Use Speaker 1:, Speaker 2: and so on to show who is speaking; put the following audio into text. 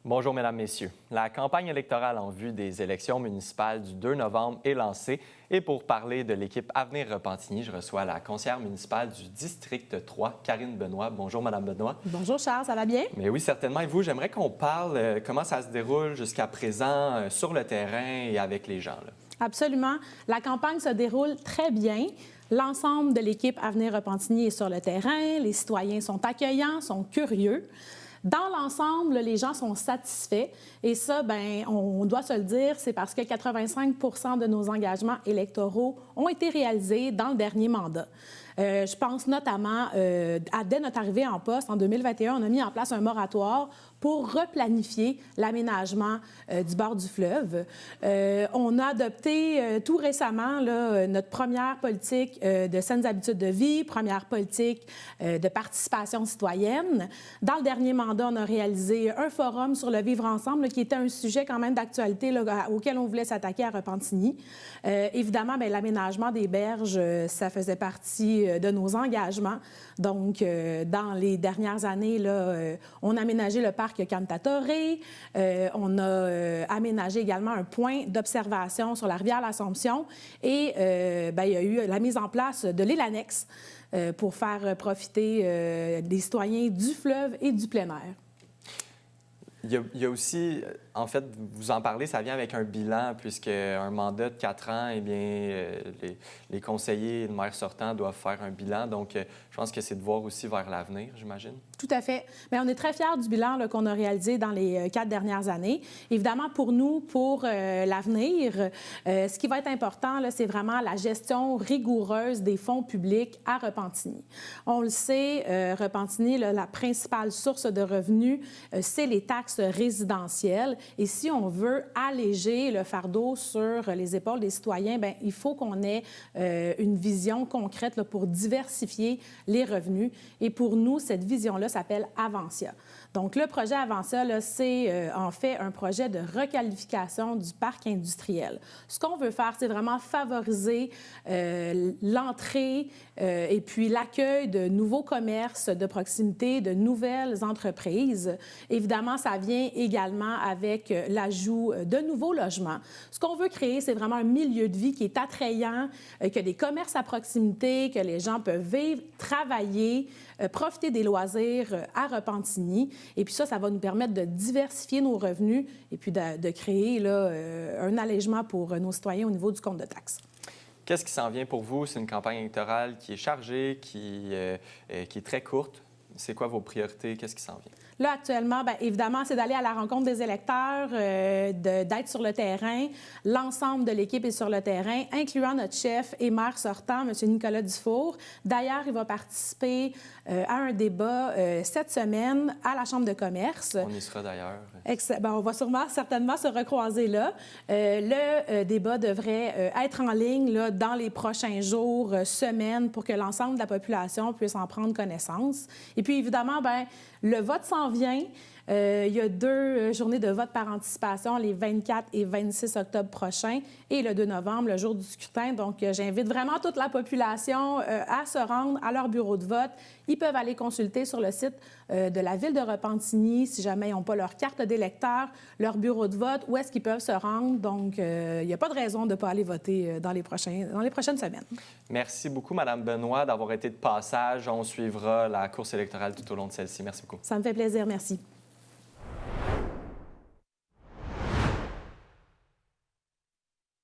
Speaker 1: Bonjour, Mesdames, Messieurs. La campagne électorale en vue des élections municipales du 2 novembre est lancée. Et pour parler de l'équipe Avenir Repentigny, je reçois la conseillère municipale du District 3, Karine Benoît. Bonjour, Madame Benoît.
Speaker 2: Bonjour, Charles, ça va bien?
Speaker 1: Mais oui, certainement. Et vous, j'aimerais qu'on parle comment ça se déroule jusqu'à présent sur le terrain et avec les gens, là.
Speaker 2: Absolument. La campagne se déroule très bien. L'ensemble de l'équipe Avenir Repentigny est sur le terrain. Les citoyens sont accueillants, sont curieux. Dans l'ensemble, les gens sont satisfaits. Et ça, bien, on doit se le dire, c'est parce que 85 de nos engagements électoraux ont été réalisés dans le dernier mandat. Je pense notamment, dès notre arrivée en poste, en 2021, on a mis en place un moratoire pour replanifier l'aménagement du bord du fleuve. On a adopté tout récemment là, notre première politique de saines habitudes de vie, première politique de participation citoyenne. Dans le dernier mandat, on a réalisé un forum sur le vivre ensemble, là, qui était un sujet quand même d'actualité auquel on voulait s'attaquer à Repentigny. Évidemment, bien, l'aménagement des berges, ça faisait partie de nos engagements. Donc, dans les dernières années, là, on a aménagé le parc Cantataoré. On a aménagé également un point d'observation sur la rivière l'Assomption. Et bien, il y a eu la mise en place de l'île annexe pour faire profiter des citoyens du fleuve et du plein air.
Speaker 1: Il y a aussi, en fait, vous en parlez, ça vient avec un bilan, puisque un mandat de 4 ans, eh bien, les conseillers et le maire sortant doivent faire un bilan. Donc, je pense que c'est de voir aussi vers l'avenir, j'imagine.
Speaker 2: Tout à fait. Bien, on est très fiers du bilan qu'on a réalisé dans les 4 dernières années. Évidemment, pour nous, pour l'avenir, ce qui va être important, c'est vraiment la gestion rigoureuse des fonds publics à Repentigny. On le sait, Repentigny, la principale source de revenus, c'est les taxes résidentielles. Et si on veut alléger le fardeau sur les épaules des citoyens, bien, il faut qu'on ait une vision concrète là, pour diversifier les revenus. Et pour nous, cette vision-là s'appelle Avancia. Donc, le projet Avancia, c'est en fait un projet de requalification du parc industriel. Ce qu'on veut faire, c'est vraiment favoriser l'entrée et puis l'accueil de nouveaux commerces de proximité, de nouvelles entreprises. Évidemment, ça vient également avec l'ajout de nouveaux logements. Ce qu'on veut créer, c'est vraiment un milieu de vie qui est attrayant, que des commerces à proximité, que les gens peuvent vivre, travailler, profiter des loisirs à Repentigny. Et puis ça va nous permettre de diversifier nos revenus et puis de créer là, un allègement pour nos citoyens au niveau du compte de taxes.
Speaker 1: Qu'est-ce qui s'en vient pour vous? C'est une campagne électorale qui est chargée, qui est très courte. C'est quoi vos priorités? Qu'est-ce qui s'en vient?
Speaker 2: Là, actuellement, bien, évidemment, c'est d'aller à la rencontre des électeurs, d'être sur le terrain. L'ensemble de l'équipe est sur le terrain, incluant notre chef et maire sortant, M. Nicolas Dufour. D'ailleurs, il va participer à un débat cette semaine à la Chambre de commerce.
Speaker 1: On y sera d'ailleurs.
Speaker 2: Bien, on va certainement se recroiser là. Le débat devrait être en ligne là, dans les prochains jours, semaines, pour que l'ensemble de la population puisse en prendre connaissance. Et puis, évidemment, bien, le vote s'en vient. Il y a 2 journées de vote par anticipation, les 24 et 26 octobre prochains, et le 2 novembre, le jour du scrutin. Donc, j'invite vraiment toute la population à se rendre à leur bureau de vote. Ils peuvent aller consulter sur le site de la Ville de Repentigny, si jamais ils n'ont pas leur carte d'électeur, leur bureau de vote, où est-ce qu'ils peuvent se rendre. Donc, il n'y a pas de raison de ne pas aller voter dans les prochaines semaines.
Speaker 1: Merci beaucoup, Mme Benoît, d'avoir été de passage. On suivra la course électorale tout au long de celle-ci. Merci beaucoup.
Speaker 2: Ça me fait plaisir. Merci.